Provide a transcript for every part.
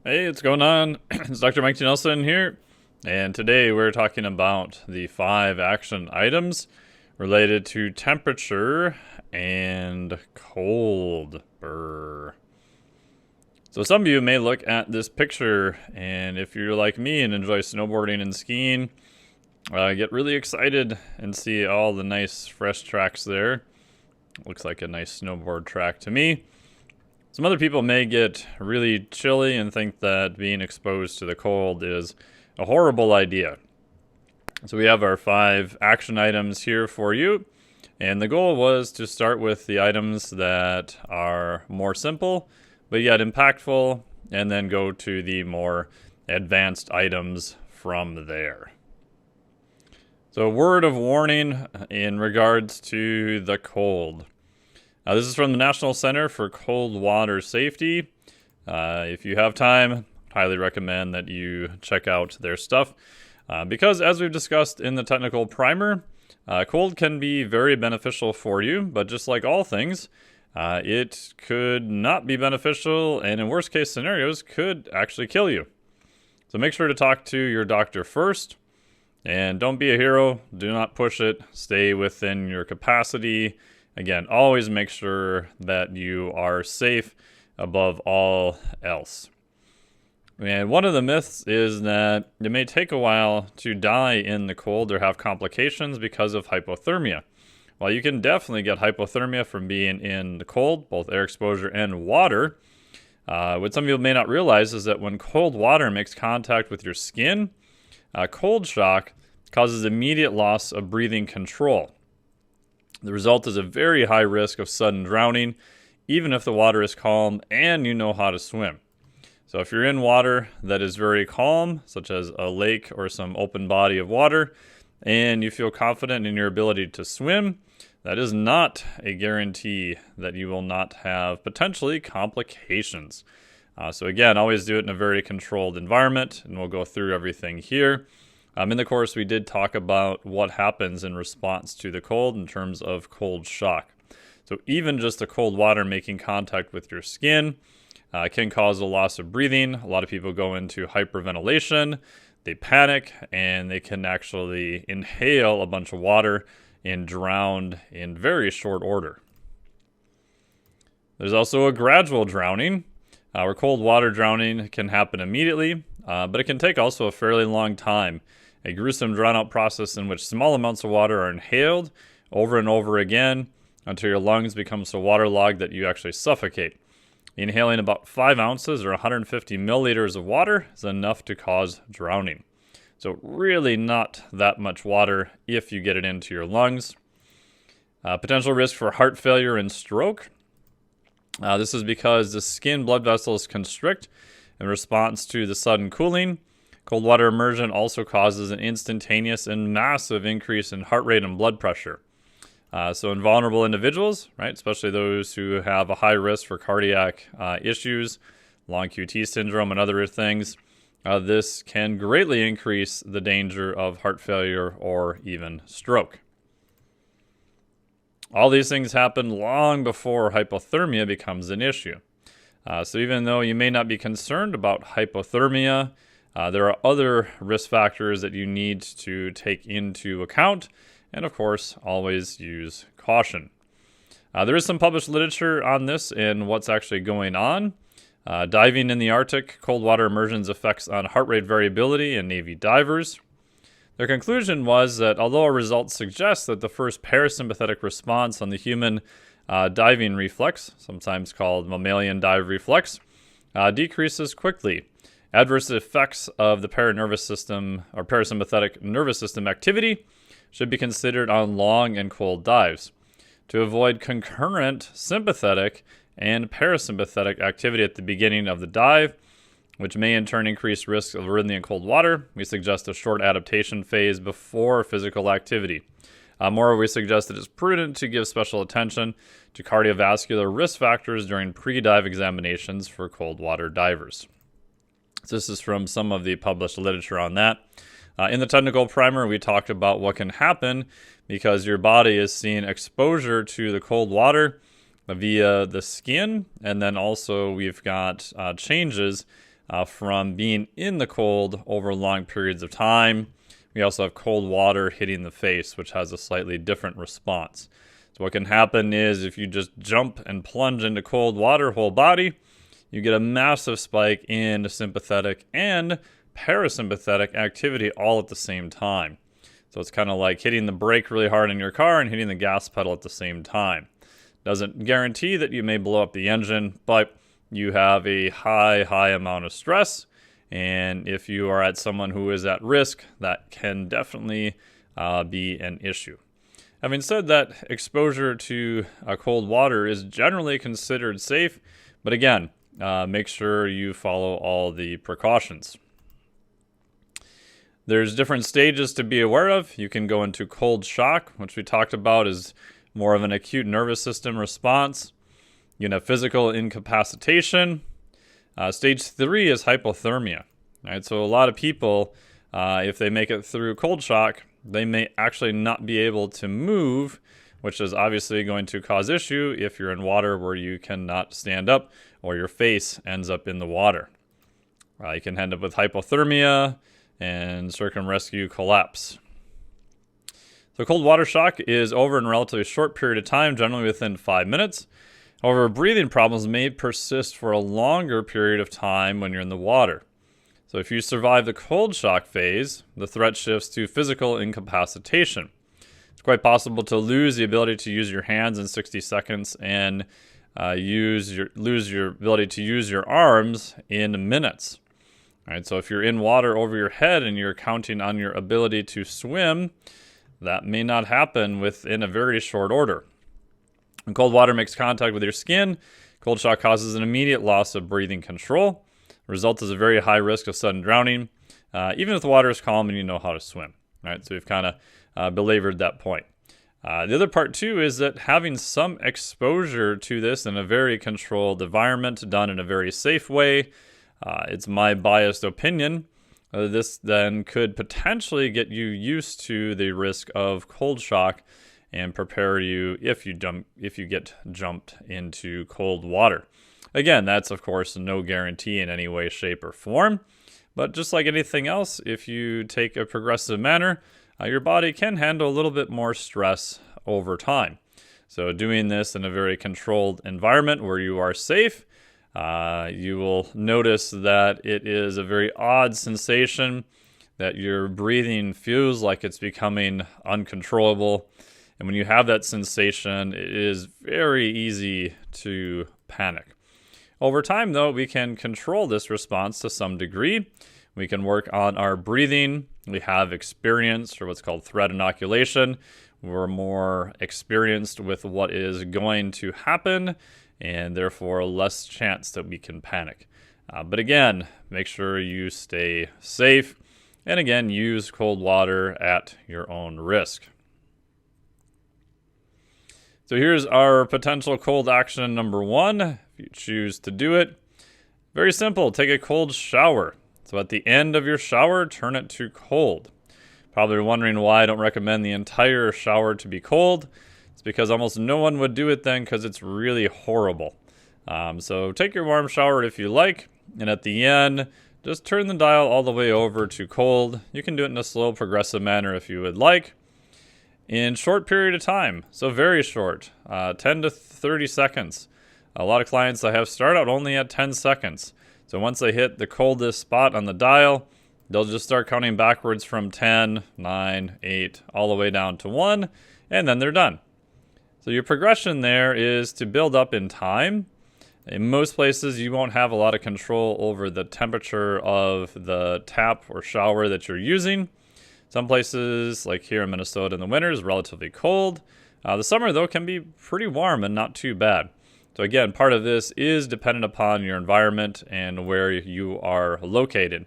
Hey, what's going on? It's Dr. Mike T. Nelson here, and today we're talking about the 5 action items related to temperature and cold. Brr. So some of you may look at this picture, and if you're like me and enjoy snowboarding and skiing, get really excited and see all the nice fresh tracks there. Looks like a nice snowboard track to me. Some other people may get really chilly and think that being exposed to the cold is a horrible idea. So we have our 5 action items here for you. And the goal was to start with the items that are more simple, but yet impactful, and then go to the more advanced items from there. So word of warning in regards to the cold. This is from the National Center for Cold Water Safety. If you have time, highly recommend that you check out their stuff. Because as we've discussed in the technical primer, cold can be very beneficial for you, but just like all things, it could not be beneficial and in worst case scenarios could actually kill you. So make sure to talk to your doctor first and don't be a hero. Do not push it. Stay within your capacity. Again, always make sure that you are safe above all else. And one of the myths is that it may take a while to die in the cold or have complications because of hypothermia. While you can definitely get hypothermia from being in the cold, both air exposure and water, what some people may not realize is that when cold water makes contact with your skin, cold shock causes immediate loss of breathing control. The result is a very high risk of sudden drowning, even if the water is calm and you know how to swim. So if you're in water that is very calm, such as a lake or some open body of water, and you feel confident in your ability to swim, that is not a guarantee that you will not have potentially complications. So again, always do it in a very controlled environment, and we'll go through everything here. In the course, we did talk about what happens in response to the cold in terms of cold shock. So even just the cold water making contact with your skin can cause a loss of breathing. A lot of people go into hyperventilation, they panic, and they can actually inhale a bunch of water and drown in very short order. There's also a gradual drowning, where cold water drowning can happen immediately, but it can take also a fairly long time. A gruesome drown-out process in which small amounts of water are inhaled over and over again until your lungs become so waterlogged that you actually suffocate. Inhaling about 5 ounces or 150 milliliters of water is enough to cause drowning. So really not that much water if you get it into your lungs. Potential risk for heart failure and stroke. This is because the skin blood vessels constrict in response to the sudden cooling. Cold water immersion also causes an instantaneous and massive increase in heart rate and blood pressure. So in vulnerable individuals, right, especially those who have a high risk for cardiac issues, long QT syndrome and other things, this can greatly increase the danger of heart failure or even stroke. All these things happen long before hypothermia becomes an issue. So even though you may not be concerned about hypothermia, there are other risk factors that you need to take into account, and of course, always use caution. There is some published literature on this and what's actually going on. Diving in the Arctic, cold water immersion's effects on heart rate variability in Navy divers. Their conclusion was that although our results suggest that the first parasympathetic response on the human diving reflex, sometimes called mammalian dive reflex, decreases quickly, adverse effects of the paranervous system or parasympathetic nervous system activity should be considered on long and cold dives. To avoid concurrent sympathetic and parasympathetic activity at the beginning of the dive, which may in turn increase risk of arrhythmia in cold water, we suggest a short adaptation phase before physical activity. Moreover, we suggest that it's prudent to give special attention to cardiovascular risk factors during pre-dive examinations for cold water divers. So this is from some of the published literature on that. In the technical primer, we talked about what can happen because your body is seeing exposure to the cold water via the skin, and then also we've got changes from being in the cold over long periods of time. We also have cold water hitting the face, which has a slightly different response. So what can happen is if you just jump and plunge into cold water whole body, you get a massive spike in sympathetic and parasympathetic activity all at the same time. So it's kind of like hitting the brake really hard in your car and hitting the gas pedal at the same time. Doesn't guarantee that you may blow up the engine, but you have a high amount of stress. And if you are at someone who is at risk, that can definitely be an issue. Having said that, exposure to cold water is generally considered safe, but again, make sure you follow all the precautions. There's different stages to be aware of. You can go into cold shock, which we talked about is more of an acute nervous system response. You can have physical incapacitation. Stage 3 is hypothermia. Right? So a lot of people, if they make it through cold shock, they may actually not be able to move, which is obviously going to cause issue if you're in water where you cannot stand up or your face ends up in the water. You can end up with hypothermia and circumrescue collapse. So cold water shock is over in a relatively short period of time, generally within 5 minutes. However, breathing problems may persist for a longer period of time when you're in the water. So if you survive the cold shock phase, the threat shifts to physical incapacitation. It's quite possible to lose the ability to use your hands in 60 seconds and lose your ability to use your arms in minutes. All right, so if you're in water over your head and you're counting on your ability to swim, that may not happen within a very short order. When cold water makes contact with your skin, cold shock causes an immediate loss of breathing control. The result is a very high risk of sudden drowning, even if the water is calm and you know how to swim. All right, so we've kind of belabored that point. The other part, too, is that having some exposure to this in a very controlled environment, done in a very safe way, it's my biased opinion, this then could potentially get you used to the risk of cold shock and prepare you if you get jumped into cold water. Again, that's of course no guarantee in any way, shape, or form. But just like anything else, if you take a progressive manner, your body can handle a little bit more stress over time. So doing this in a very controlled environment where you are safe, you will notice that it is a very odd sensation, that your breathing feels like it's becoming uncontrollable. And when you have that sensation, it is very easy to panic. Over time, though, we can control this response to some degree. We can work on our breathing. We have experience, or what's called threat inoculation. We're more experienced with what is going to happen, and therefore less chance that we can panic. But again, make sure you stay safe, and again, use cold water at your own risk. So here's our potential cold action number 1, if you choose to do it. Very simple, take a cold shower. So at the end of your shower, turn it to cold. Probably wondering why I don't recommend the entire shower to be cold. It's because almost no one would do it then because it's really horrible. So take your warm shower if you like, and at the end, just turn the dial all the way over to cold. You can do it in a slow, progressive manner if you would like. In short period of time, so very short, 10 to 30 seconds. A lot of clients I have start out only at 10 seconds. So once they hit the coldest spot on the dial, they'll just start counting backwards from 10, 9, 8, all the way down to 1, and then they're done. So your progression there is to build up in time. In most places, you won't have a lot of control over the temperature of the tap or shower that you're using. Some places, like here in Minnesota in the winter, is relatively cold. The summer, though, can be pretty warm and not too bad. So again, part of this is dependent upon your environment and where you are located.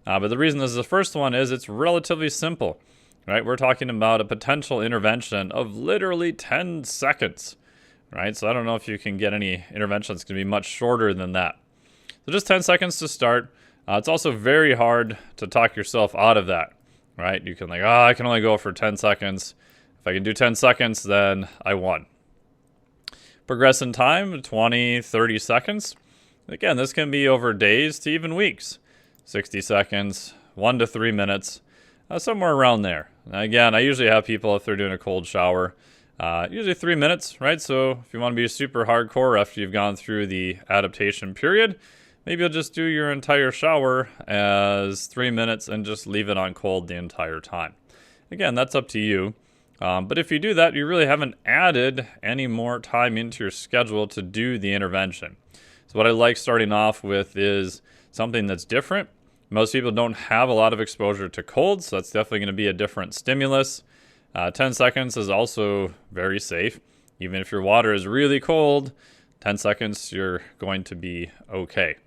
But the reason this is the first one is it's relatively simple. Right? We're talking about a potential intervention of literally 10 seconds. Right? So I don't know if you can get any interventions that's going to be much shorter than that. So just 10 seconds to start. It's also very hard to talk yourself out of that. Right? You can I can only go for 10 seconds. If I can do 10 seconds, then I won. Progress in time, 20, 30 seconds. Again, this can be over days to even weeks. 60 seconds, 1 to 3 minutes, somewhere around there. Now again, I usually have people, if they're doing a cold shower, usually 3 minutes, right? So if you want to be super hardcore after you've gone through the adaptation period, maybe you'll just do your entire shower as 3 minutes and just leave it on cold the entire time. Again, that's up to you. But if you do that, you really haven't added any more time into your schedule to do the intervention. So what I like starting off with is something that's different. Most people don't have a lot of exposure to cold, so that's definitely going to be a different stimulus. 10 seconds is also very safe. Even if your water is really cold, 10 seconds, you're going to be okay.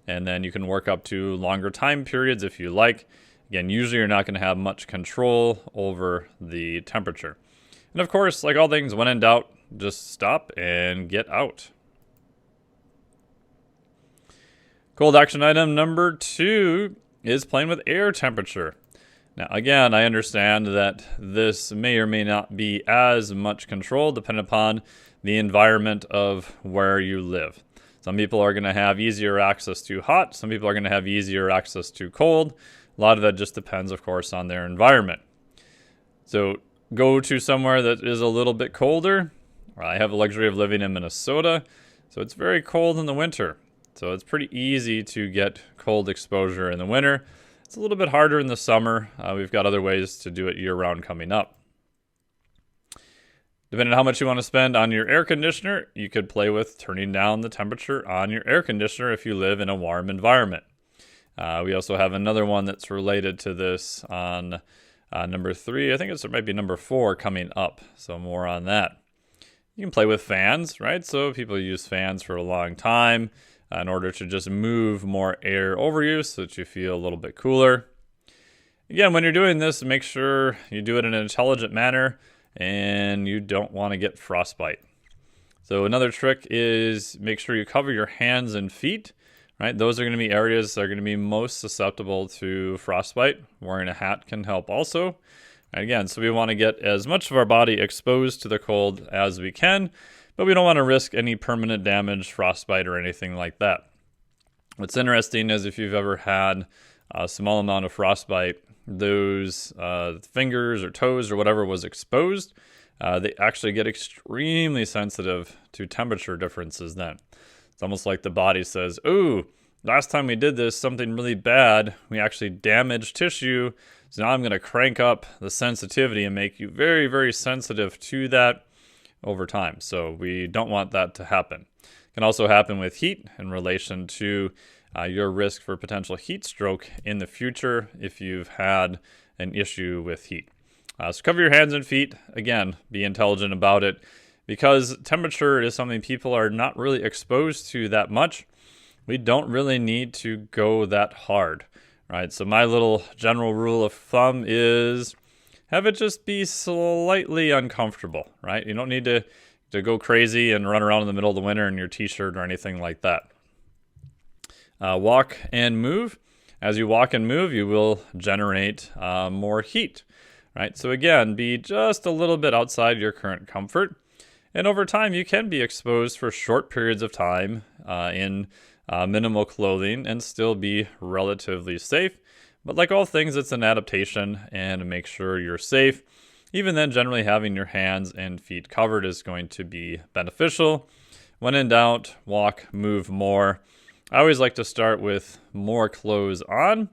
And then you can work up to longer time periods if you like. Again, usually you're not going to have much control over the temperature. And of course, like all things, when in doubt, just stop and get out. Cold action item number 2 is playing with air temperature. Now, again, I understand that this may or may not be as much control depending upon the environment of where you live. Some people are going to have easier access to hot. Some people are going to have easier access to cold. A lot of that just depends, of course, on their environment. So go to somewhere that is a little bit colder. I have the luxury of living in Minnesota, so it's very cold in the winter. So it's pretty easy to get cold exposure in the winter. It's a little bit harder in the summer. We've got other ways to do it year-round coming up. Depending on how much you want to spend on your air conditioner, you could play with turning down the temperature on your air conditioner if you live in a warm environment. We also have another one that's related to this on number 3. I think it might be number 4 coming up, so more on that. You can play with fans, right? So people use fans for a long time in order to just move more air over you so that you feel a little bit cooler. Again, when you're doing this, make sure you do it in an intelligent manner and you don't want to get frostbite. So another trick is make sure you cover your hands and feet. Right, those are going to be areas that are going to be most susceptible to frostbite. Wearing a hat can help also. And again, so we want to get as much of our body exposed to the cold as we can, but we don't want to risk any permanent damage, frostbite, or anything like that. What's interesting is if you've ever had a small amount of frostbite, those fingers or toes or whatever was exposed, they actually get extremely sensitive to temperature differences then. It's almost like the body says, ooh, last time we did this, something really bad. We actually damaged tissue. So now I'm going to crank up the sensitivity and make you very, very sensitive to that over time. So we don't want that to happen. It can also happen with heat in relation to your risk for potential heat stroke in the future if you've had an issue with heat. So cover your hands and feet. Again, be intelligent about it. Because temperature is something people are not really exposed to that much, we don't really need to go that hard, right? So my little general rule of thumb is have it just be slightly uncomfortable, right? You don't need to go crazy and run around in the middle of the winter in your t-shirt or anything like that. Walk and move. As you walk and move, you will generate more heat, right? So again, be just a little bit outside your current comfort. And over time, you can be exposed for short periods of time in minimal clothing and still be relatively safe. But like all things, it's an adaptation, and make sure you're safe. Even then, generally having your hands and feet covered is going to be beneficial. When in doubt, walk, move more. I always like to start with more clothes on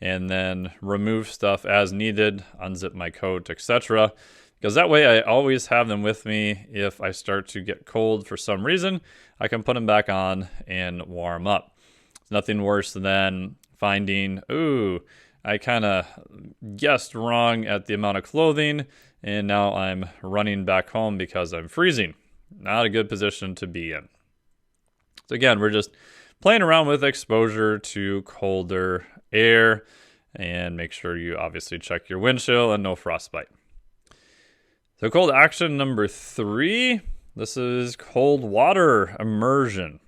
and then remove stuff as needed, unzip my coat, etc. Because that way I always have them with me. If I start to get cold for some reason, I can put them back on and warm up. It's nothing worse than finding, ooh, I kind of guessed wrong at the amount of clothing, and now I'm running back home because I'm freezing. Not a good position to be in. So again, we're just playing around with exposure to colder air, and make sure you obviously check your wind chill and no frostbite. So cold action number 3, this is cold water immersion.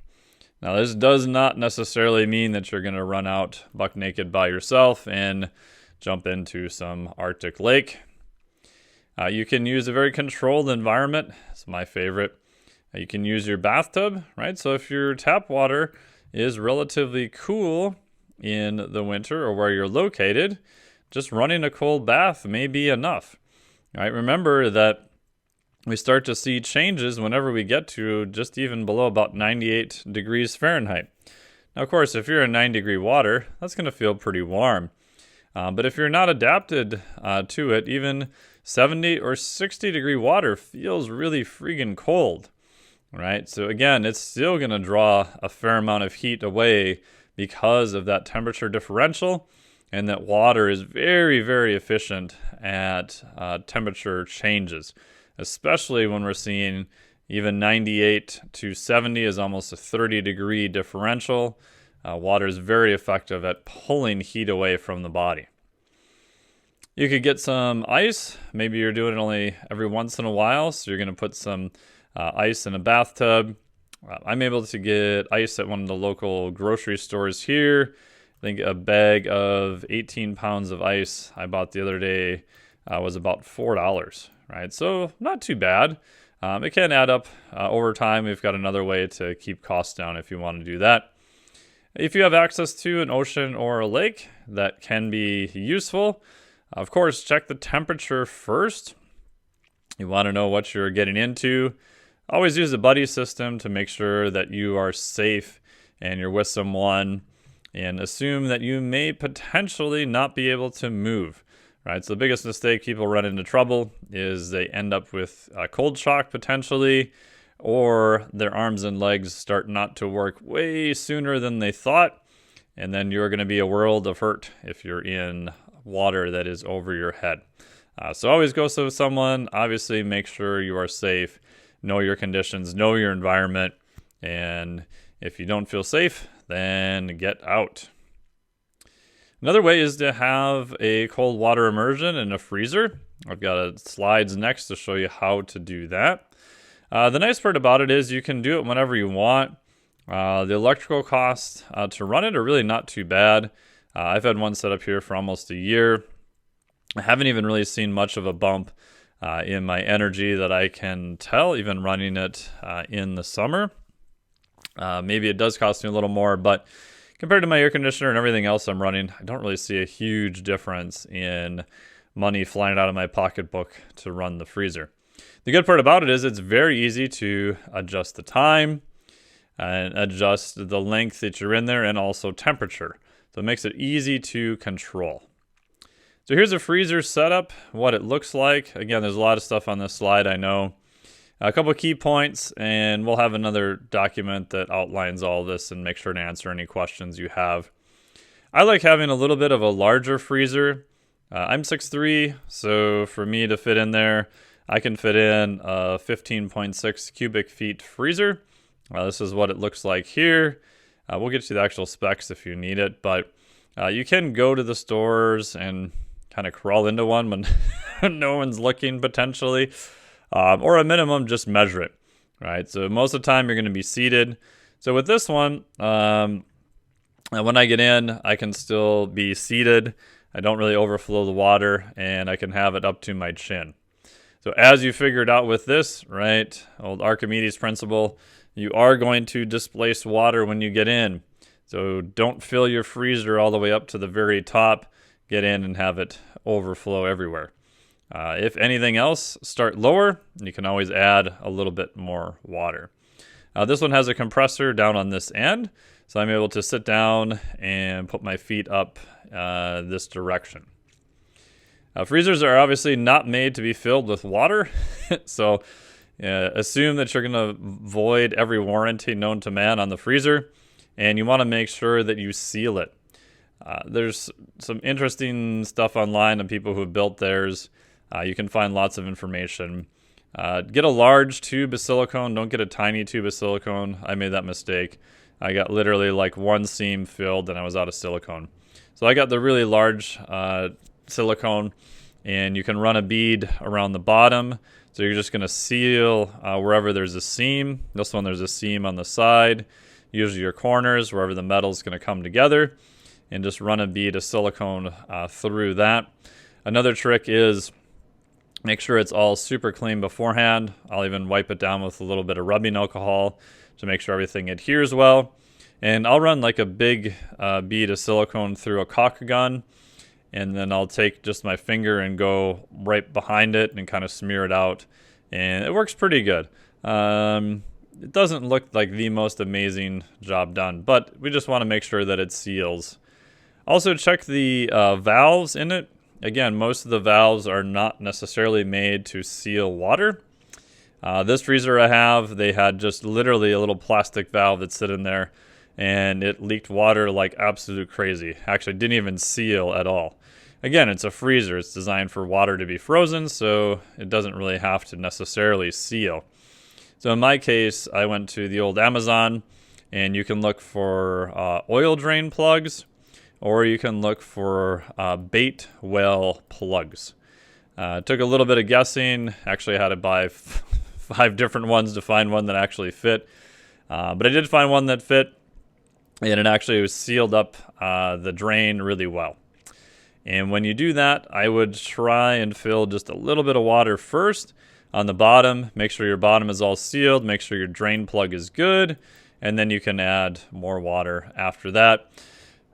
Now this does not necessarily mean that you're going to run out buck naked by yourself and jump into some Arctic lake. You can use a very controlled environment. It's my favorite. You can use your bathtub, right? So if your tap water is relatively cool in the winter or where you're located, just running a cold bath may be enough. All right, remember that we start to see changes whenever we get to just even below about 98 degrees Fahrenheit. Now, of course, if you're in 9-degree water, that's going to feel pretty warm. But if you're not adapted to it, even 70 or 60-degree water feels really freaking cold, right? So again, it's still going to draw a fair amount of heat away because of that temperature differential, and that water is very, very efficient at temperature changes, especially when we're seeing even 98 to 70 is almost a 30-degree differential. Water is very effective at pulling heat away from the body. You could get some ice. Maybe you're doing it only every once in a while, so you're going to put some ice in a bathtub. I'm able to get ice at one of the local grocery stores here. I think a bag of 18 pounds of ice I bought the other day was about $4, right? So not too bad. It can add up over time. We've got another way to keep costs down if you want to do that. If you have access to an ocean or a lake, that can be useful. Of course, check the temperature first. You want to know what you're getting into. Always use a buddy system to make sure that you are safe and you're with someone, and assume that you may potentially not be able to move. Right, so the biggest mistake people run into trouble is they end up with cold shock potentially, or their arms and legs start not to work way sooner than they thought, and then you're going to be a world of hurt if you're in water that is over your head. So always go with someone. Obviously, make sure you are safe, know your conditions, know your environment, and if you don't feel safe, then get out. Another way is to have a cold water immersion in a freezer. I've got slides next to show you how to do that. The nice part about it is you can do it whenever you want. The electrical costs to run it are really not too bad. I've had one set up here for almost a year. I haven't even really seen much of a bump in my energy that I can tell, even running it in the summer. Maybe it does cost me a little more, but compared to my air conditioner and everything else I'm running, I don't really see a huge difference in money flying out of my pocketbook to run the freezer. The good part about it is it's very easy to adjust the time and adjust the length that you're in there, and also temperature. So it makes it easy to control. So here's a freezer setup, what it looks like. Again, there's a lot of stuff on this slide, I know. A couple of key points, and we'll have another document that outlines all this and make sure to answer any questions you have. I like having a little bit of a larger freezer. I'm 6'3", so for me to fit in there, I can fit in a 15.6 cubic feet freezer. This is what it looks like here. We'll get you the actual specs if you need it, but you can go to the stores and kind of crawl into one when no one's looking potentially, or a minimum just measure it, right? So most of the time you're going to be seated. So with this one, when I get in, I can still be seated. I don't really overflow the water, and I can have it up to my chin. So as you figured out with this, right, old Archimedes principle, you are going to displace water when you get in. So don't fill your freezer all the way up to the very top. Get in and have it overflow everywhere. If anything else, start lower. You can always add a little bit more water. This one has a compressor down on this end, so I'm able to sit down and put my feet up this direction. Freezers are obviously not made to be filled with water, so assume that you're going to void every warranty known to man on the freezer, and you want to make sure that you seal it. There's some interesting stuff online on people who have built theirs. You can find lots of information. Get a large tube of silicone. Don't get a tiny tube of silicone. I made that mistake. I got literally like one seam filled and I was out of silicone. So I got the really large silicone, and you can run a bead around the bottom. So you're just going to seal wherever there's a seam. This one, there's a seam on the side. Usually your corners, wherever the metal's going to come together, and just run a bead of silicone through that. Another trick is make sure it's all super clean beforehand. I'll even wipe it down with a little bit of rubbing alcohol to make sure everything adheres well. And I'll run like a big bead of silicone through a caulk gun, and then I'll take just my finger and go right behind it and kind of smear it out. And it works pretty good. It doesn't look like the most amazing job done, but we just want to make sure that it seals. Also check the valves in it. Again, most of the valves are not necessarily made to seal water. This freezer I have, they had just literally a little plastic valve that sit in there, and it leaked water like absolute crazy. Actually, didn't even seal at all. Again, it's a freezer. It's designed for water to be frozen, so it doesn't really have to necessarily seal. So in my case, I went to the old Amazon, and you can look for oil drain plugs, or you can look for bait well plugs. It took a little bit of guessing. Actually, I had to buy 5 different ones to find one that actually fit. But I did find one that fit, and it actually was sealed up the drain really well. And when you do that, I would try and fill just a little bit of water first on the bottom. Make sure your bottom is all sealed. Make sure your drain plug is good. And then you can add more water after that.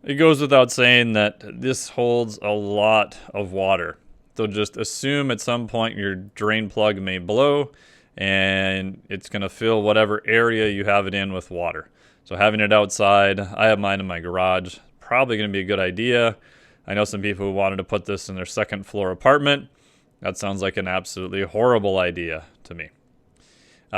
It goes without saying that this holds a lot of water. So just assume at some point your drain plug may blow, and it's going to fill whatever area you have it in with water. So having it outside, I have mine in my garage, probably going to be a good idea. I know some people who wanted to put this in their second floor apartment. That sounds like an absolutely horrible idea to me.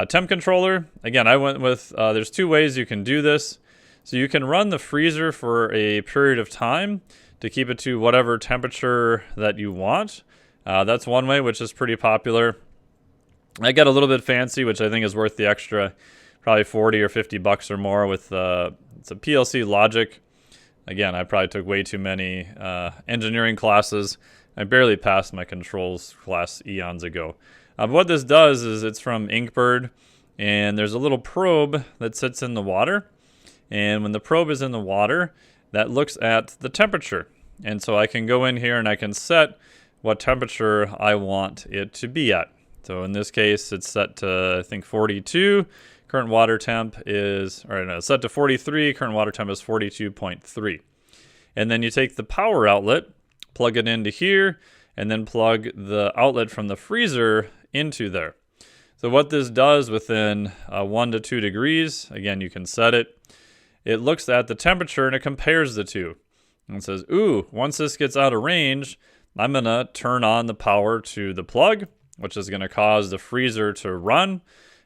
Temp controller, again, I went with, there's 2 ways you can do this. So you can run the freezer for a period of time to keep it to whatever temperature that you want. That's one way, which is pretty popular. I got a little bit fancy, which I think is worth the extra, probably 40 or 50 bucks or more with it's a PLC logic. Again, I probably took way too many engineering classes. I barely passed my controls class eons ago. But what this does is it's from Inkbird, and there's a little probe that sits in the water. And when the probe is in the water, that looks at the temperature. And so I can go in here and I can set what temperature I want it to be at. So in this case, it's set to, I think, 42. Current water temp is, or no, it's set to 43. Current water temp is 42.3. And then you take the power outlet, plug it into here, and then plug the outlet from the freezer into there. So what this does within 1 to 2 degrees, again, you can set it. It looks at the temperature and it compares the two. And it says, ooh, once this gets out of range, I'm going to turn on the power to the plug, which is going to cause the freezer to run.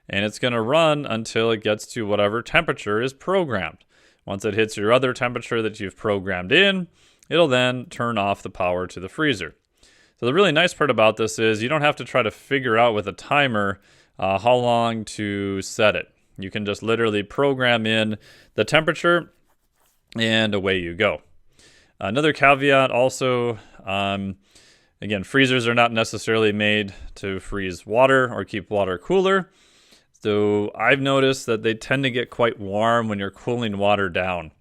And it's going to run until it gets to whatever temperature is programmed. Once it hits your other temperature that you've programmed in, it'll then turn off the power to the freezer. So the really nice part about this is you don't have to try to figure out with a timer how long to set it. You can just literally program in the temperature and away you go. Another caveat also, again, freezers are not necessarily made to freeze water or keep water cooler. So I've noticed that they tend to get quite warm when you're cooling water down.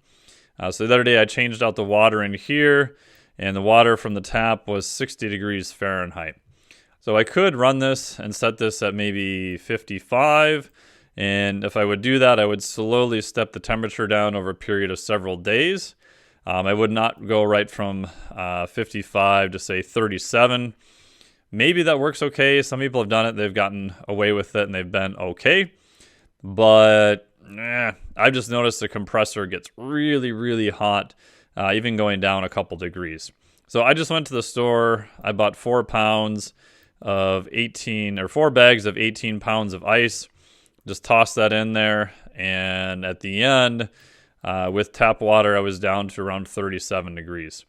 So the other day I changed out the water in here, and the water from the tap was 60 degrees Fahrenheit. So I could run this and set this at maybe 55. And if I would do that, I would slowly step the temperature down over a period of several days. I would not go right from 55 to say 37. Maybe that works okay. Some people have done it. They've gotten away with it and they've been okay. But I've just noticed the compressor gets really, really hot, even going down a couple degrees. So I just went to the store. I bought 4 pounds of 18 or 4 bags of 18 pounds of ice. Just toss that in there, and at the end, with tap water, I was down to around 37 degrees.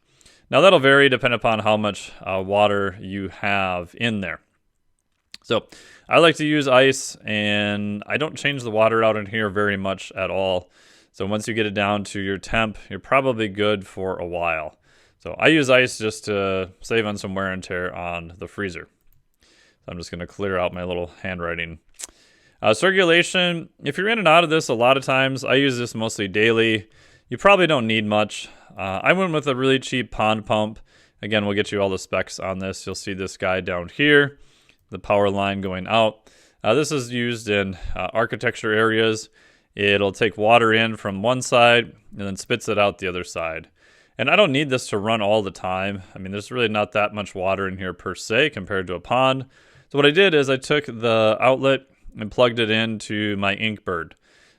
Now, that'll vary depending upon how much water you have in there. So, I like to use ice, and I don't change the water out in here very much at all. So, once you get it down to your temp, you're probably good for a while. So, I use ice just to save on some wear and tear on the freezer. So, I'm just going to clear out my little handwriting. Circulation, if you're in and out of this a lot of times, I use this mostly daily. You probably don't need much. I went with a really cheap pond pump. Again, we'll get you all the specs on this. You'll see this guy down here, the power line going out. This is used in architecture areas, it'll take water in from one side and then spits it out the other side. And I don't need this to run all the time. I mean, there's really not that much water in here per se compared to a pond. So what I did is I took the outlet and plugged it into my inkbird.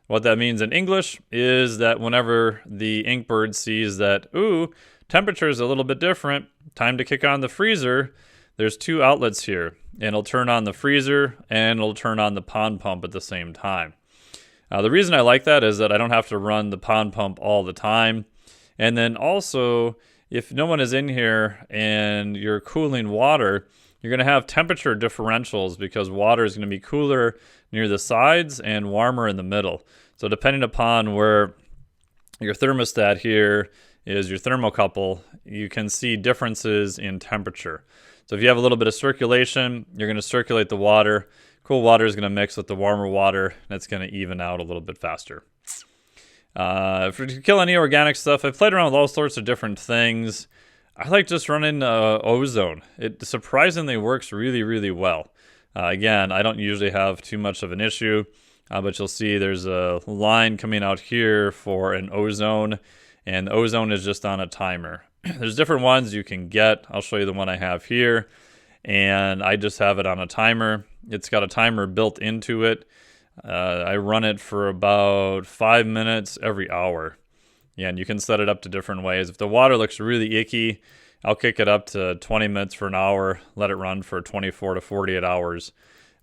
What that means in English is that whenever the inkbird sees that, ooh, temperature is a little bit different, time to kick on the freezer, there's two outlets here. And it'll turn on the freezer and it'll turn on the pond pump at the same time. The reason I like that is that I don't have to run the pond pump all the time. And then also, if no one is in here and you're cooling water, you're going to have temperature differentials because water is going to be cooler near the sides and warmer in the middle. So depending upon where your thermostat here is, your thermocouple, you can see differences in temperature. So if you have a little bit of circulation, you're going to circulate the water. Cool water is going to mix with the warmer water, and it's going to even out a little bit faster. To kill any organic stuff, I've played around with all sorts of different things. I like just running ozone. It surprisingly works really, really well. Again, I don't usually have too much of an issue, but you'll see there's a line coming out here for an ozone, and the ozone is just on a timer. There's different ones you can get. I'll show you the one I have here, and I just have it on a timer. It's got a timer built into it. I run it for about 5 minutes every hour. Yeah, and you can set it up to different ways. If the water looks really icky, I'll kick it up to 20 minutes for an hour, let it run for 24 to 48 hours.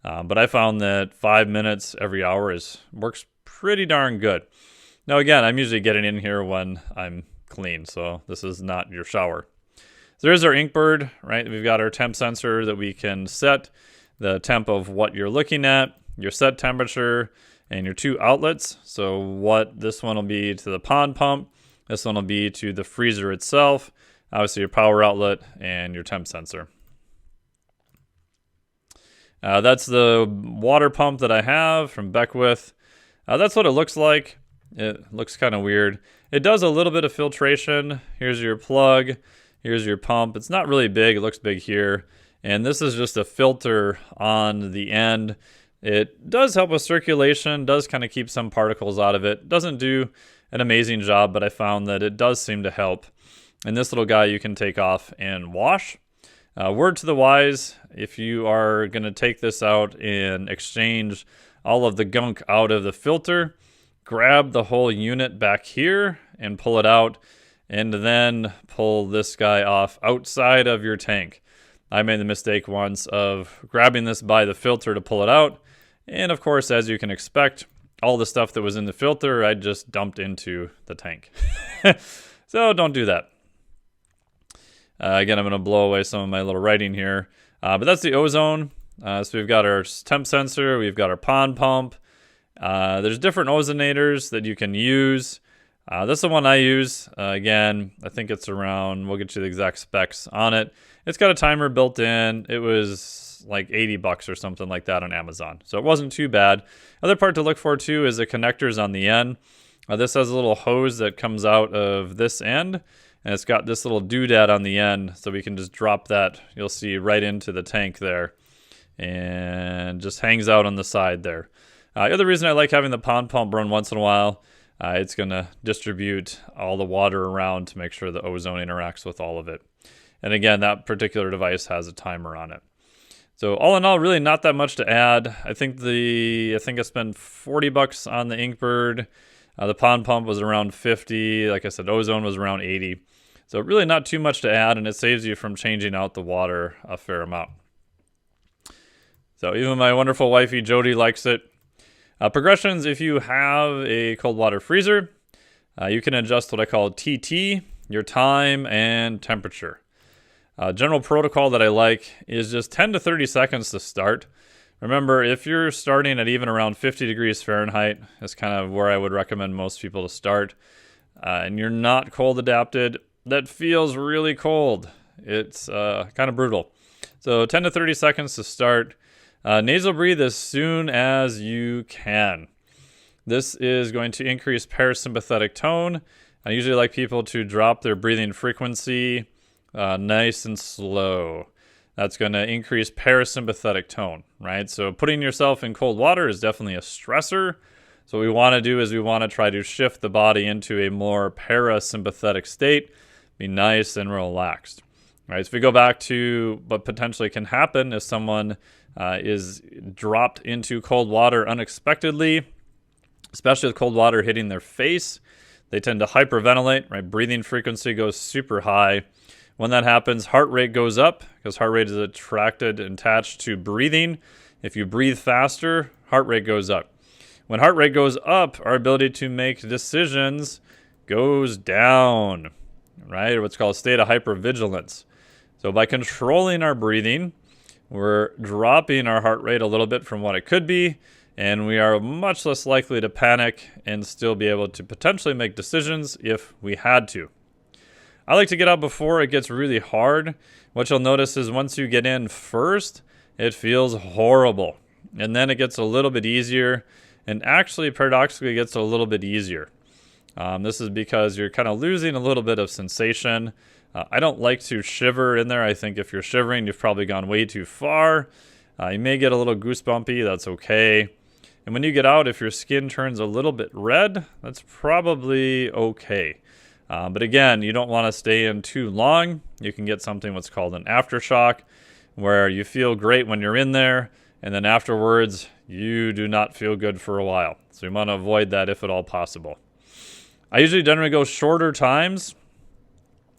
But I found that 5 minutes every hour works pretty darn good. Now again, I'm usually getting in here when I'm clean, so this is not your shower. So there's our inkbird, right? We've got our temp sensor that we can set the temp of what you're looking at, your set temperature, and your two outlets. So what this one will be to the pond pump, this one will be to the freezer itself, obviously your power outlet and your temp sensor. That's the water pump that I have from Beckwith. That's what it looks like. It looks kind of weird. It does a little bit of filtration. Here's your plug. Here's your pump. It's not really big. It looks big here. And this is just a filter on the end. It does help with circulation, does kind of keep some particles out of it. Doesn't do an amazing job, but I found that it does seem to help. And this little guy you can take off and wash. Word to the wise, if you are going to take this out and exchange all of the gunk out of the filter, grab the whole unit back here and pull it out, and then pull this guy off outside of your tank. I made the mistake once of grabbing this by the filter to pull it out, and of course, as you can expect, all the stuff that was in the filter I just dumped into the tank. So don't do that. Again, I'm going to blow away some of my little writing here. But that's the ozone. So we've got our temp sensor. We've got our pond pump. There's different ozonators that you can use. This is the one I use. Again, I think it's around, we'll get you the exact specs on it. It's got a timer built in. It was like $80 or something like that on Amazon. So it wasn't too bad. Other part to look for too is the connectors on the end. This has a little hose that comes out of this end. And it's got this little doodad on the end, so we can just drop that, you'll see, right into the tank there. And just hangs out on the side there. The other reason I like having the pond pump run once in a while, it's going to distribute all the water around to make sure the ozone interacts with all of it. And again, that particular device has a timer on it. So all in all, really not that much to add. I think I spent $40 on the inkbird. The pond pump was around 50. Like I said, ozone was around 80. So really not too much to add, and it saves you from changing out the water a fair amount. So even my wonderful wifey Jody likes it. Progressions, if you have a cold water freezer, you can adjust what I call TT, your time and temperature. General protocol that I like is just 10 to 30 seconds to start. Remember, if you're starting at even around 50 degrees Fahrenheit, that's kind of where I would recommend most people to start, and you're not cold adapted, that feels really cold. It's kind of brutal. So 10 to 30 seconds to start. Nasal breathe as soon as you can. This is going to increase parasympathetic tone. I usually like people to drop their breathing frequency nice and slow. That's going to increase parasympathetic tone, right? So putting yourself in cold water is definitely a stressor. So what we want to do is we want to try to shift the body into a more parasympathetic state, be nice and relaxed. All right, so if we go back to what potentially can happen if someone is dropped into cold water unexpectedly, especially with cold water hitting their face, they tend to hyperventilate, right? Breathing frequency goes super high. When that happens, heart rate goes up because heart rate is attracted and attached to breathing. If you breathe faster, heart rate goes up. When heart rate goes up, our ability to make decisions goes down, right? What's called a state of hypervigilance. So by controlling our breathing, we're dropping our heart rate a little bit from what it could be, and we are much less likely to panic and still be able to potentially make decisions if we had to. I like to get out before it gets really hard. What you'll notice is once you get in first, it feels horrible. And then it gets a little bit easier, and actually paradoxically gets a little bit easier. This is because you're kind of losing a little bit of sensation. I don't like to shiver in there. I think if you're shivering, you've probably gone way too far. You may get a little goosebumpy. That's okay. And when you get out, if your skin turns a little bit red, that's probably okay. But again, you don't want to stay in too long. You can get something what's called an aftershock, where you feel great when you're in there, and then afterwards, you do not feel good for a while. So you want to avoid that if at all possible. I usually generally go shorter times.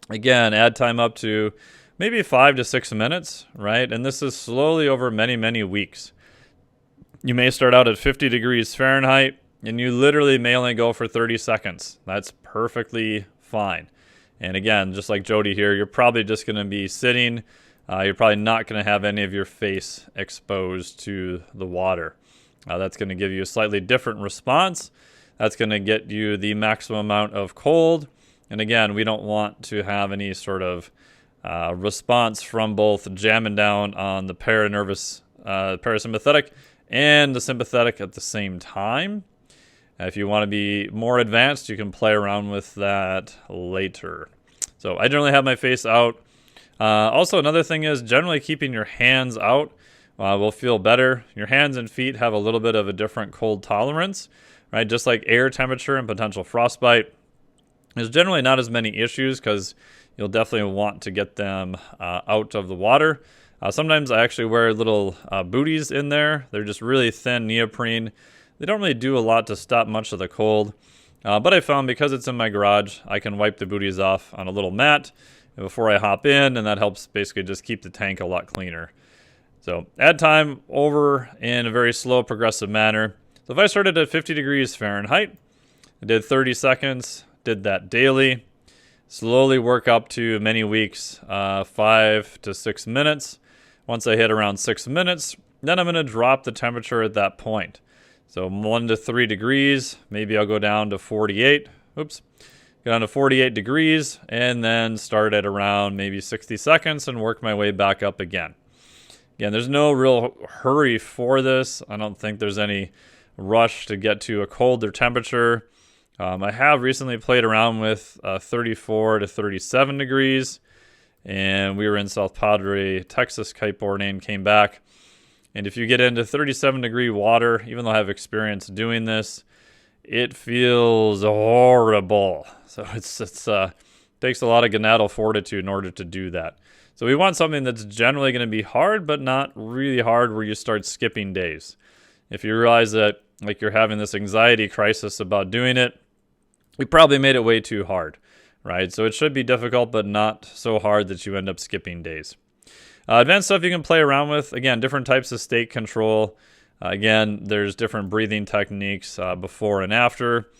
Again, add time up to maybe 5 to 6 minutes, right? And this is slowly over many, many weeks. You may start out at 50 degrees Fahrenheit, and you literally may only go for 30 seconds. That's perfectly fine. And again, just like Jody here, you're probably just going to be sitting. You're probably not going to have any of your face exposed to the water. That's going to give you a slightly different response. That's going to get you the maximum amount of cold. And again, we don't want to have any sort of response from both jamming down on the parasympathetic and the sympathetic at the same time. If you want to be more advanced, you can play around with that later. So I generally have my face out. Also, another thing is generally keeping your hands out will feel better. Your hands and feet have a little bit of a different cold tolerance, right? Just like air temperature and potential frostbite. There's generally not as many issues because you'll definitely want to get them out of the water. Sometimes I actually wear little booties in there. They're just really thin neoprene. They don't really do a lot to stop much of the cold. But I found because it's in my garage, I can wipe the booties off on a little mat before I hop in, and that helps basically just keep the tank a lot cleaner. So add time over in a very slow, progressive manner. So if I started at 50 degrees Fahrenheit, I did 30 seconds, did that daily, slowly work up to many weeks, 5 to 6 minutes. Once I hit around 6 minutes, then I'm going to drop the temperature at that point. So 1 to 3 degrees, maybe I'll go down to 48. Oops. Go down to 48 degrees and then start at around maybe 60 seconds and work my way back up again. Again, there's no real hurry for this. I don't think there's any rush to get to a colder temperature. I have recently played around with 34 to 37 degrees, and we were in South Padre, Texas, kiteboarding, came back. And if you get into 37 degree water, even though I have experience doing this, it feels horrible. So it takes a lot of gonadal fortitude in order to do that. So we want something that's generally going to be hard, but not really hard where you start skipping days. If you realize that like you're having this anxiety crisis about doing it, we probably made it way too hard, right? So it should be difficult, but not so hard that you end up skipping days. Advanced stuff you can play around with. Again, different types of state control. Again, there's different breathing techniques before and after.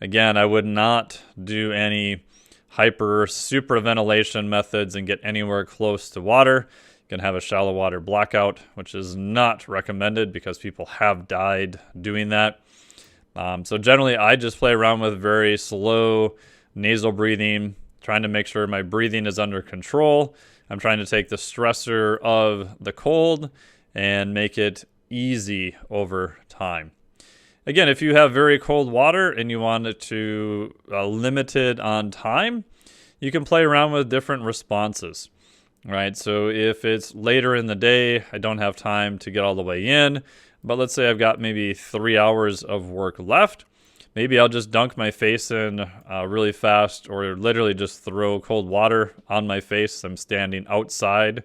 Again, I would not do any supraventilation methods and get anywhere close to water. You can have a shallow water blackout, which is not recommended because people have died doing that. So generally, I just play around with very slow nasal breathing, trying to make sure my breathing is under control. I'm trying to take the stressor of the cold and make it easy over time. Again, if you have very cold water and you want it to limit it on time, you can play around with different responses, right? So if it's later in the day, I don't have time to get all the way in, but let's say I've got maybe 3 hours of work left. Maybe I'll just dunk my face in really fast, or literally just throw cold water on my face. I'm standing outside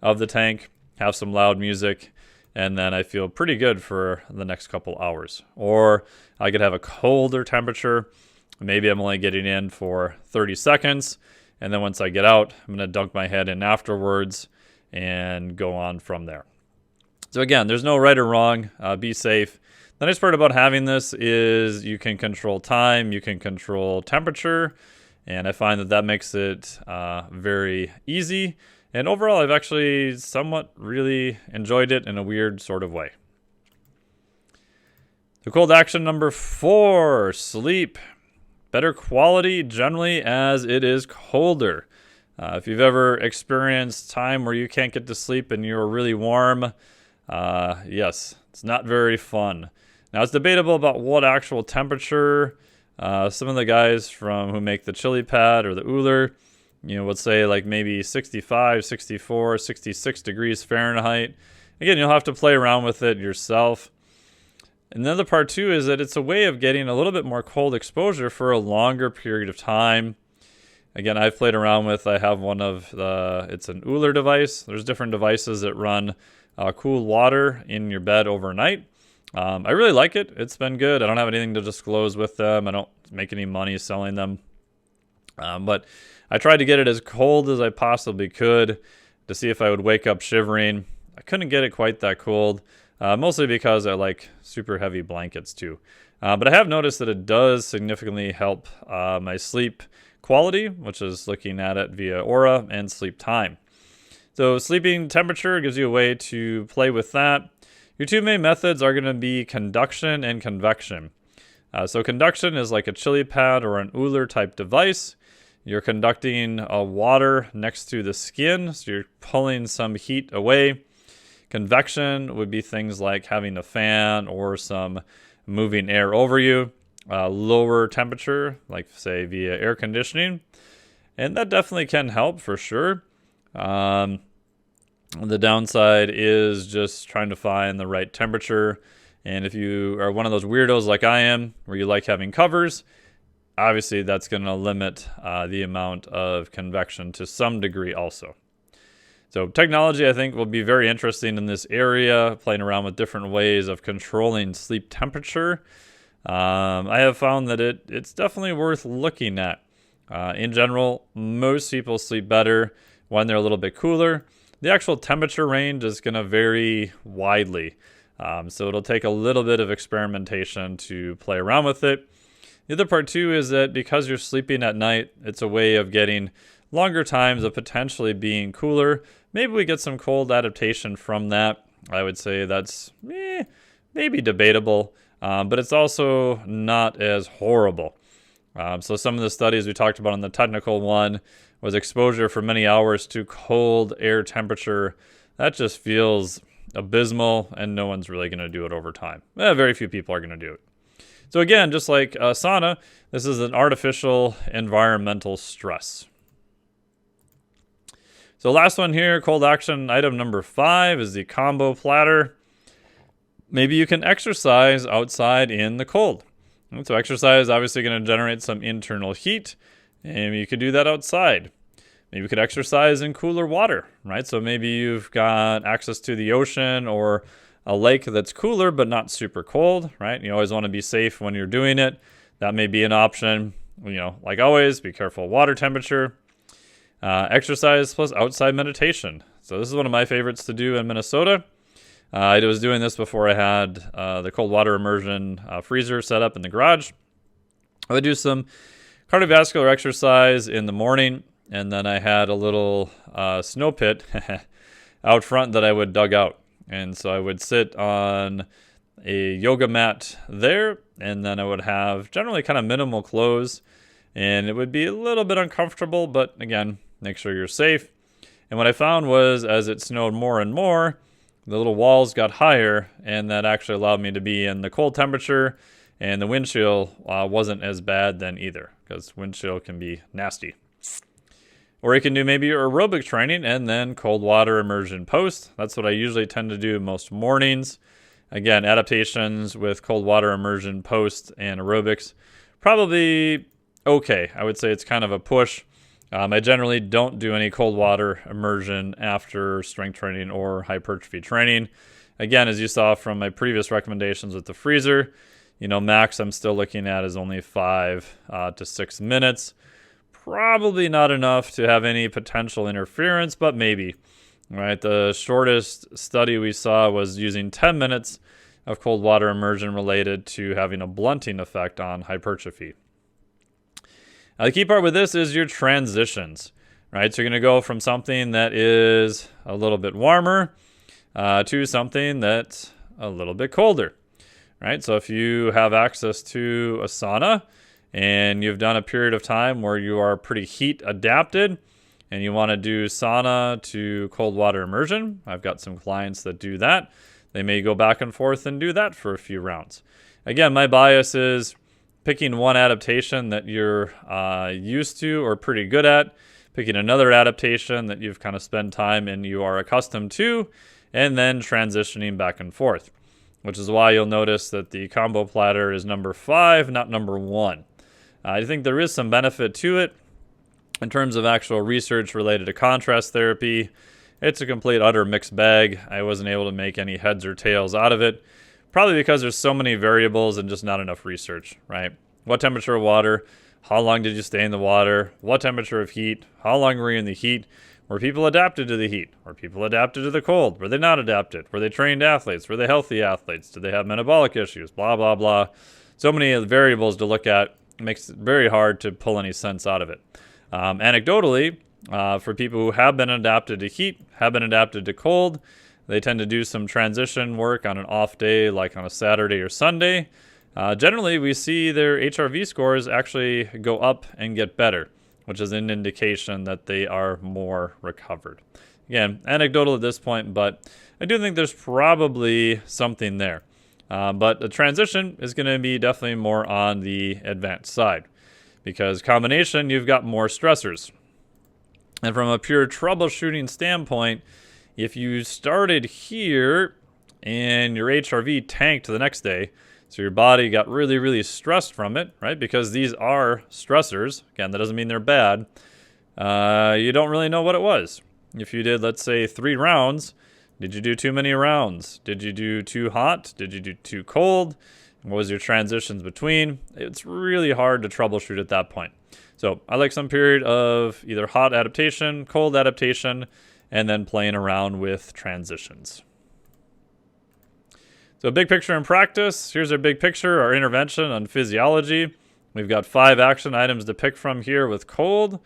of the tank, have some loud music, and then I feel pretty good for the next couple hours. Or I could have a colder temperature. Maybe I'm only getting in for 30 seconds, and then once I get out, I'm going to dunk my head in afterwards and go on from there. So again, there's no right or wrong. Be safe. The nice part about having this is you can control time, you can control temperature, and I find that makes it very easy. And overall, I've actually somewhat really enjoyed it in a weird sort of way. The cold action number 4, sleep. Better quality generally as it is colder. If you've ever experienced time where you can't get to sleep and you're really warm, yes, it's not very fun. Now, it's debatable about what actual temperature. Some of the guys who make the chili pad or the Uller, would say like maybe 65, 64, 66 degrees Fahrenheit. Again, you'll have to play around with it yourself. And the other part too is that it's a way of getting a little bit more cold exposure for a longer period of time. Again, I've played around with, I have it's an Uller device. There's different devices that run cool water in your bed overnight. I really like it. It's been good. I don't have anything to disclose with them. I don't make any money selling them. But I tried to get it as cold as I possibly could to see if I would wake up shivering. I couldn't get it quite that cold, mostly because I like super heavy blankets too. But I have noticed that it does significantly help my sleep quality, which is looking at it via aura, and sleep time. So sleeping temperature gives you a way to play with that. Your two main methods are going to be conduction and convection. So conduction is like a chili pad or an Uller type device. You're conducting water next to the skin, so you're pulling some heat away. Convection would be things like having a fan or some moving air over you. Lower temperature, like say via air conditioning. And that definitely can help for sure. The downside is just trying to find the right temperature. And if you are one of those weirdos like I am, where you like having covers, obviously that's going to limit the amount of convection to some degree also. So technology, I think, will be very interesting in this area, playing around with different ways of controlling sleep temperature. I have found that it's definitely worth looking at. In general, most people sleep better when they're a little bit cooler. The actual temperature range is going to vary widely. So it'll take a little bit of experimentation to play around with it. The other part too is that because you're sleeping at night, it's a way of getting longer times of potentially being cooler. Maybe we get some cold adaptation from that. I would say that's maybe debatable, but it's also not as horrible. So some of the studies we talked about in the technical one was exposure for many hours to cold air temperature. That just feels abysmal, and no one's really going to do it over time. Very few people are going to do it. So again, just like sauna, this is an artificial environmental stress. So last one here, cold action item number 5 is the combo platter. Maybe you can exercise outside in the cold. And so exercise is obviously going to generate some internal heat, and you could do that outside. Maybe you could exercise in cooler water, right? So maybe you've got access to the ocean or a lake that's cooler but not super cold, right? You always want to be safe when you're doing it. That may be an option. Like always, be careful of water temperature. Exercise plus outside meditation. So this is one of my favorites to do in Minnesota. I was doing this before I had the cold water immersion freezer set up in the garage. I would do some cardiovascular exercise in the morning, and then I had a little snow pit out front that I would dug out. And so I would sit on a yoga mat there, and then I would have generally kind of minimal clothes, and it would be a little bit uncomfortable, but again, make sure you're safe. And what I found was as it snowed more and more, the little walls got higher, and that actually allowed me to be in the cold temperature, and the wind chill wasn't as bad then either, because wind chill can be nasty. Or you can do maybe your aerobic training and then cold water immersion post. That's what I usually tend to do most mornings. Again, adaptations with cold water immersion post and aerobics, probably okay. I would say it's kind of a push. I generally don't do any cold water immersion after strength training or hypertrophy training. Again, as you saw from my previous recommendations with the freezer, max I'm still looking at is only 5 to 6 minutes. Probably not enough to have any potential interference, but maybe. Right, the shortest study we saw was using 10 minutes of cold water immersion related to having a blunting effect on hypertrophy. The key part with this is your transitions, right? So you're going to go from something that is a little bit warmer to something that's a little bit colder, right? So if you have access to a sauna and you've done a period of time where you are pretty heat adapted and you want to do sauna to cold water immersion, I've got some clients that do that. They may go back and forth and do that for a few rounds. Again, my bias is picking one adaptation that you're used to or pretty good at, picking another adaptation that you've kind of spent time and you are accustomed to, and then transitioning back and forth, which is why you'll notice that the combo platter is number 5, not number 1. I think there is some benefit to it in terms of actual research related to contrast therapy. It's a complete utter mixed bag. I wasn't able to make any heads or tails out of it. Probably because there's so many variables and just not enough research, right? What temperature of water? How long did you stay in the water? What temperature of heat? How long were you in the heat? Were people adapted to the heat? Were people adapted to the cold? Were they not adapted? Were they trained athletes? Were they healthy athletes? Did they have metabolic issues? Blah, blah, blah. So many variables to look at. It makes it very hard to pull any sense out of it. Anecdotally, for people who have been adapted to heat, have been adapted to cold, they tend to do some transition work on an off day, like on a Saturday or Sunday. Generally, we see their HRV scores actually go up and get better, which is an indication that they are more recovered. Again, anecdotal at this point, but I do think there's probably something there. But the transition is going to be definitely more on the advanced side because combination, you've got more stressors. And from a pure troubleshooting standpoint, if you started here and your HRV tanked the next day, so your body got really, really stressed from it, right? Because these are stressors. Again, that doesn't mean they're bad. You don't really know what it was. If you did, let's say, 3 rounds, did you do too many rounds? Did you do too hot? Did you do too cold? What was your transitions between? It's really hard to troubleshoot at that point. So I like some period of either hot adaptation, cold adaptation, and then playing around with transitions. So big picture in practice, here's our big picture, our intervention on physiology. We've got 5 action items to pick from here with cold.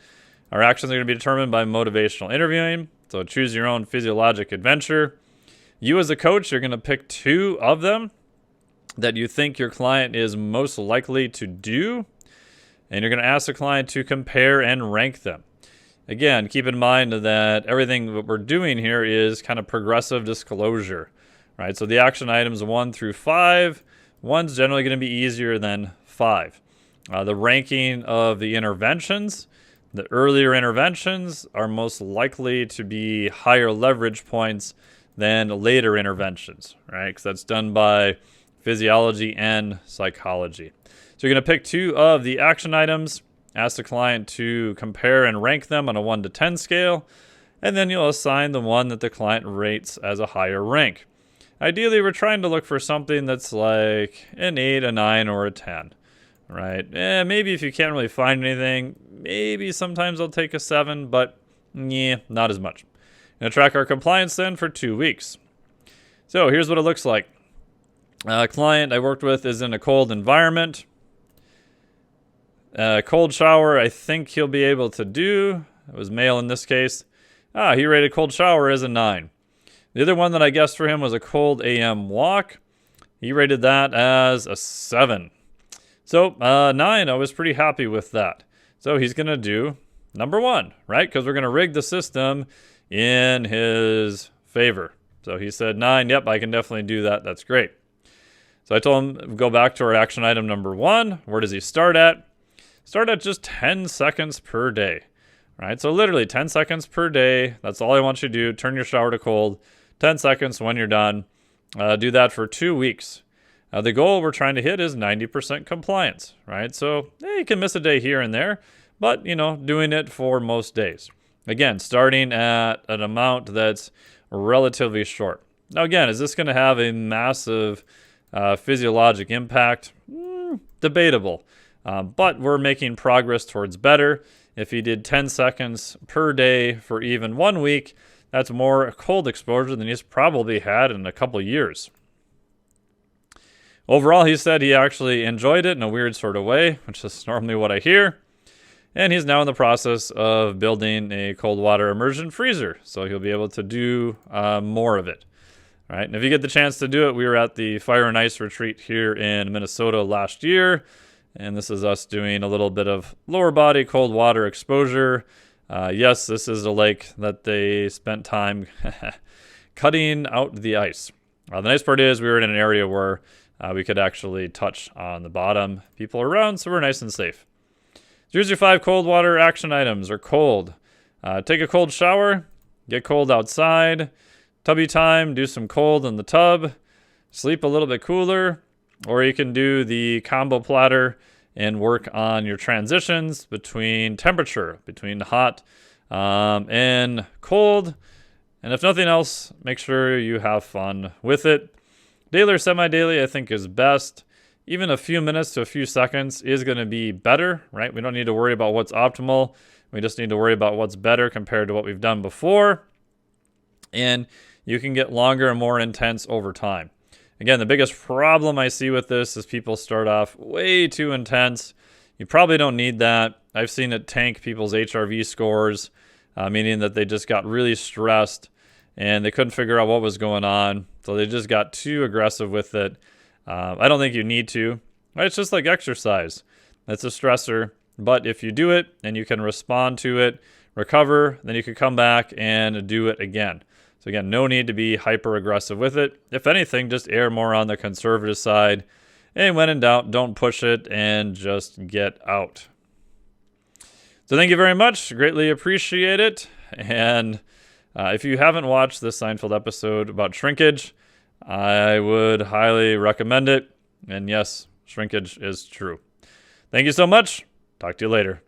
Our actions are going to be determined by motivational interviewing. So choose your own physiologic adventure. You as a coach, you're going to pick 2 of them that you think your client is most likely to do. And you're going to ask the client to compare and rank them. Again, keep in mind that everything that we're doing here is kind of progressive disclosure, right? So the action items 1 through 5, 1's generally going to be easier than 5. The ranking of the interventions, the earlier interventions are most likely to be higher leverage points than later interventions, right? Because that's done by physiology and psychology. So you're going to pick 2 of the action items, ask the client to compare and rank them on a 1 to 10 scale, and then you'll assign the one that the client rates as a higher rank. Ideally, we're trying to look for something that's like an 8, a 9, or a 10, right? Maybe if you can't really find anything, maybe sometimes I'll take a 7, but not as much. I'm going to track our compliance then for 2 weeks. So here's what it looks like. A client I worked with is in a cold environment. Cold shower, I think he'll be able to do. It was male in this case. He rated cold shower as a 9. The other one that I guessed for him was a cold AM walk. He rated that as a 7. So 9, I was pretty happy with that. So he's going to do number 1, right? Because we're going to rig the system in his favor. So he said 9, yep, I can definitely do that. That's great. So I told him, go back to our action item number 1. Where does he start at? Start at just 10 seconds per day, right? So literally 10 seconds per day. That's all I want you to do. Turn your shower to cold. 10 seconds when you're done. Do that for 2 weeks. The goal we're trying to hit is 90% compliance, right? So you can miss a day here and there, but doing it for most days. Again, starting at an amount that's relatively short. Now again, is this going to have a massive physiologic impact? Debatable. But we're making progress towards better. If he did 10 seconds per day for even 1 week, that's more cold exposure than he's probably had in a couple years. Overall, he said he actually enjoyed it in a weird sort of way, which is normally what I hear. And he's now in the process of building a cold water immersion freezer, so he'll be able to do more of it. All right, and if you get the chance to do it, we were at the Fire and Ice retreat here in Minnesota last year, and this is us doing a little bit of lower body cold water exposure. Yes, this is a lake that they spent time cutting out the ice. The nice part is we were in an area where we could actually touch on the bottom. People are around, so we're nice and safe. So here's your 5 cold water action items, or cold. Take a cold shower, get cold outside, tubby time, do some cold in the tub, sleep a little bit cooler, or you can do the combo platter and work on your transitions between temperature, between hot and cold. And if nothing else, make sure you have fun with it. Daily or semi-daily, I think, is best. Even a few minutes to a few seconds is going to be better, right? We don't need to worry about what's optimal. We just need to worry about what's better compared to what we've done before. And you can get longer and more intense over time. Again, the biggest problem I see with this is people start off way too intense. You probably don't need that. I've seen it tank people's HRV scores, meaning that they just got really stressed and they couldn't figure out what was going on. So they just got too aggressive with it. I don't think you need to. It's just like exercise. It's a stressor. But if you do it and you can respond to it, recover, then you can come back and do it again. So again, no need to be hyper aggressive with it. If anything, just err more on the conservative side. And when in doubt, don't push it and just get out. So thank you very much. Greatly appreciate it. And if you haven't watched this Seinfeld episode about shrinkage, I would highly recommend it. And yes, shrinkage is true. Thank you so much. Talk to you later.